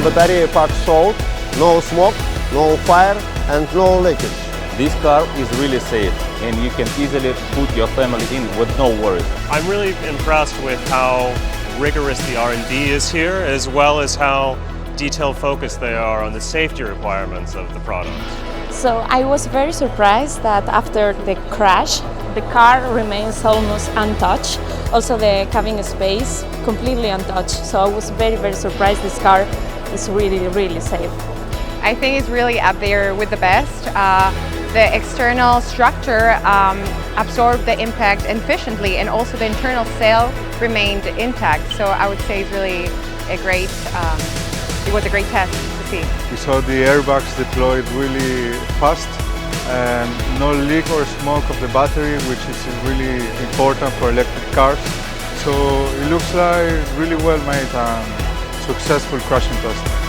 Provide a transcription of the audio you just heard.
the battery pack showed, no smoke, no fire and no leakage. This car is really safe and you can easily put your family in with no worries. I'm really impressed with how rigorous the R&D is here, as well as how detail-focused they are on the safety requirements of the product. So I was very surprised that after the crash, the car remains almost untouched. Also the cabin space completely untouched. So I was very, very surprised this car is really, really safe. I think it's really up there with the best. The external structure absorbed the impact efficiently, and also the internal cell remained intact. So I would say it's really a great, it was a great test to see. We saw the airbags deployed really fast and no leak or smoke of the battery, which is really important for electric cars. So it looks like really well made and successful crashing test.